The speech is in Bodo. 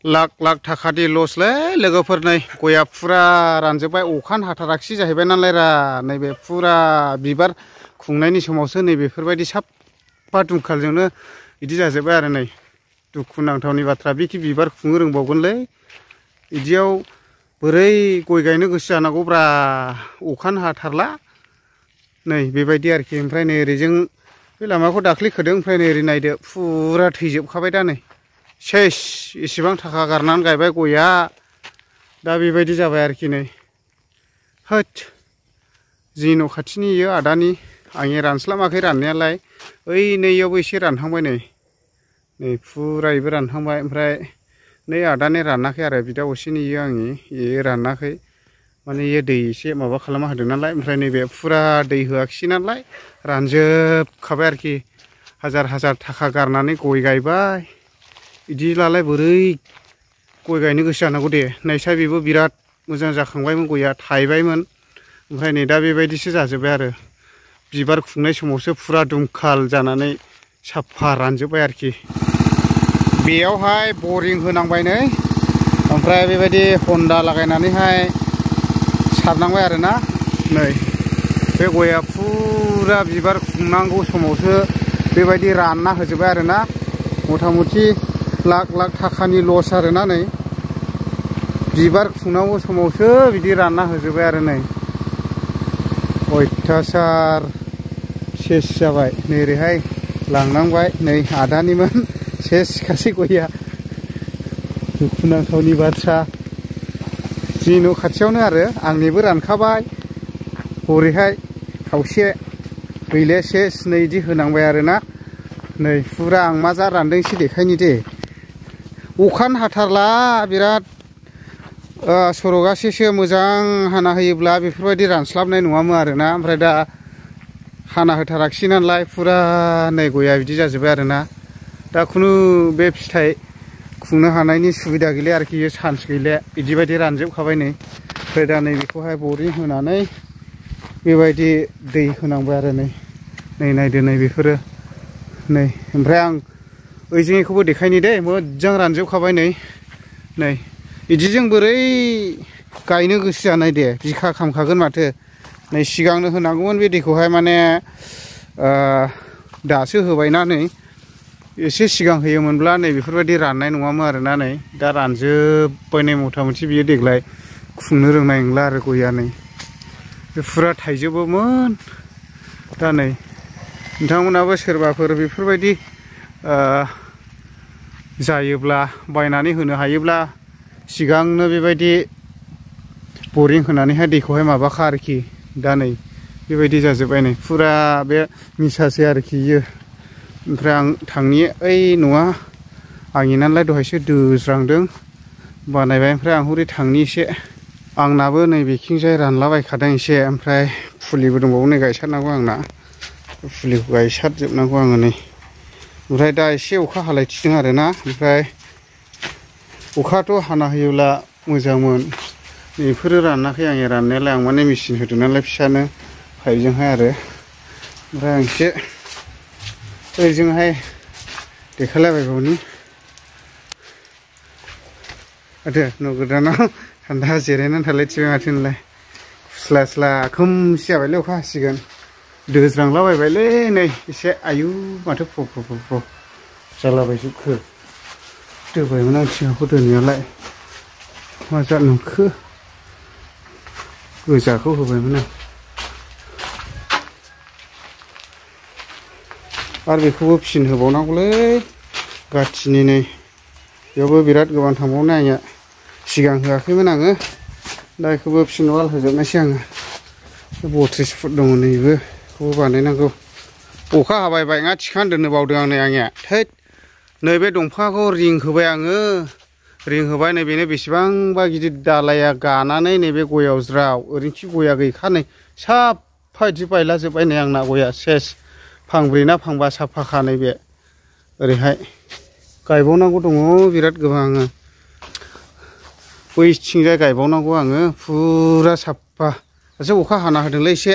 लाख लाख थाखानि लसलै लोगोफोर नै गया फुरा रानजोब्बाय अखानो हाथाराखिसै जाहैबाय नालाय रा नैबे फुरा बिबार खुंनायनि समावसो नैबेफोरबायदि साफा दुंखालजोंनो बिदि जाजोब्बाय आरो नै दुखुनांथावनि बाथ्रा बिखि बिबार खुंनो रोंबावगोनलै बिदियाव बोरै गय गायनो गोसो जानांगौब्रा अखानो हाथारला नै बेबायदि आरोखि ओमफ्राय नै ओरैजों बे लामाखौ दाख्लै खोदों ओमफ्राय नै ओरै नायदो फुरा थैजोबखाबाय दा नै सेस इसेबां थाखा गारनानै गायबाय गया दा बेबायदि जाबाय आरोखि नै होद जि न' खाथिनि इयो आदानि आंनि रानस्लाबाखै राननायालाय ओइ नैयावबो एसे रानहांबाय नै फुरा इबो रानहांबाय ओमफ्राय नै आदानि रानाखै आरो बिदा असेनि इयो आंनि इयो रानाखै माने इयो दै एसे माबा खालामना होदों नालाय ओमफ्राय नैबे फुरा दै होआखिसै नालाय रानजोबखाबाय आरोखि हाजार हाजार थाखा गारनानै गय गायबाय बिदिब्लालाय बोरै गय गायनो गोसो जानांगौ दे नायसाय बेबो बिराद मोजां जाखांबायमोन गया थाइबायमोन ओमफ्राय नै दा बेबायदिसो जाजोब्बाय आरो बिबार खुंनाय समावसो फुरा दुंखाल जानानै साफा रानजोब्बाय आरोखि बेयावहाय बरिं होनांबाय नै ओमफ्राय बेबायदि हन्दा लागायनानैहाय सारनांबाय आरोना नै बे गया फुरा बिबार खुंनांगौ समावसो बेबायदि रानना होजोब्बाय आरोना मथा मथि लाख लाख थाखानि लस आरोना नै बिबार खुंनांगौ समावसो बिदि रानना होजोब्बाय आरो नै अयथासार सेस जाबाय नै ओरैहाय लांनांबाय नै आदानिमोन सेस खासै गया दुखुनांथावनि बाथ्रा जि न' खाथियावनो आरो आंनिबो रानखाबाय हरैहाय खावसे गैले सेस नै इदि होनांबाय आरोना नै फुरा आं मा जा रानदों एसे देखायनि दे अखानो हाथारला बिराद सर'गासेसो मोजां हाना होयोब्ला बेफोरबायदि रानस्लाबनाय नङामोन आरोना ओमफ्राय दा हाना होथाराखिसै नालाय फुरा नै गया बिदि जाजोब्बाय आरोना दा खुनु बे फिथाइ खुंनो हानायनि सुबिदा गैले आरोखि चान्स गैले बिदिबायदि रानजोबखाबाय नै ओमफ्राय दा नै बेखौहाय बरिं होनानै बेबायदि दै होनांबाय आरो नै नायदो नै बेफोरो नै ओमफ्राय आं ओइजों बेखौबो देखायनि दे मोजां रानजोबखाबाय नै बिदिजों बोरै गायनो गोसो जानाय दे बिखा खामखागोन माथो नै सिगांनो होनांगौमोन बे दैखौहाय माने दासो होबायना नै एसे सिगां होयोमोनब्ला नै बेफोरबायदि राननाय नङामोन आरोना नै दा रानजोब्बाय नै मथा मथि बियो देग्लाय खुंनो रोंनाय नंला आरो गया नै बे फुरा थाइजोबोमोन दा नै नोंथांमोनाबो सोरबाफोर बेफोरबायदि जायोब्ला बायनानै होनो हायोब्ला सिगांनो बेबायदि बरिं होनानैहाय दैखौहाय माबाखा आरोखि दा नै बेबायदि जाजोब्बाय नै फुरा बे निसासै आरोखि इयो ओमफ्राय आं थांनि ओइ नङा आंनि नालाय दहायसो दोज्रांदों बानायबाय ओमफ्राय आं हरै थांनि एसे आंनाबो नै बेखिंजाय रानलाबायखादों एसे ओमफ्राय फुलिबो दंबावो नै गायसारनांगौ आंना फुलिखौ गायसारजोबनांगौ आङो नै ओमफ्राय दा एसे अखा हालायथिदों आरोना ओमफ्राय अखाथ' हाना होयोब्ला मोजांमोन बेफोरो रानाखै आंनि राननायालाय आं माने मेचिन होदों नालाय फिसानो पाइपजोंहाय आरो ओमफ्राय आं एसे ओरैजोंहाय देखायलाबायबावनि माथो न' गोदानाव थान्दा जिरायनानै थालायथिबाय माथो नोंलाय खुस्ला स्ला खोमसि जाबायलै अखा हासिगोन दोज्रांलाबायबायलै नै एसे आयु माथो फ्र जालाबायजोबखो दोबायमोन आं सिगांखौ दोननायालाय मा जानुखो गोजाखौ होबायमोन आं आरो बेखौबो फिन होबावनांगौलै गाथिनि नै बेयावबो बिराद गोबां थांबावनाय आंनिया सिगां होआखैमोन आङो दा बेखौबो फिन वाल होजोबनायसै आङो 32 फुट दङ नैबो बेखौबो बानायनांगौ अखा हाबाय बायङा थिखांना दोननो बावदों आं नै आंनिया थैद नैबे दंफांखौ रिं होबाय आङो रिं होबाय नै बेनो बेसेबांबा गिदिर दालाया गानानै नैबे गयाव ज्राव ओरैनोखि गया गैखा नै साफा इदि बायलाजोब्बाय नै आंना गया सेस फांब्रै ना फांबा साफाखा नैबे ओरैहाय गायबावनांगौ दङ बिराद गोबां आङो बैथिंजाय गायबावनांगौ आङो फुरा साफा दासो अखा हाना होदोंलै एसे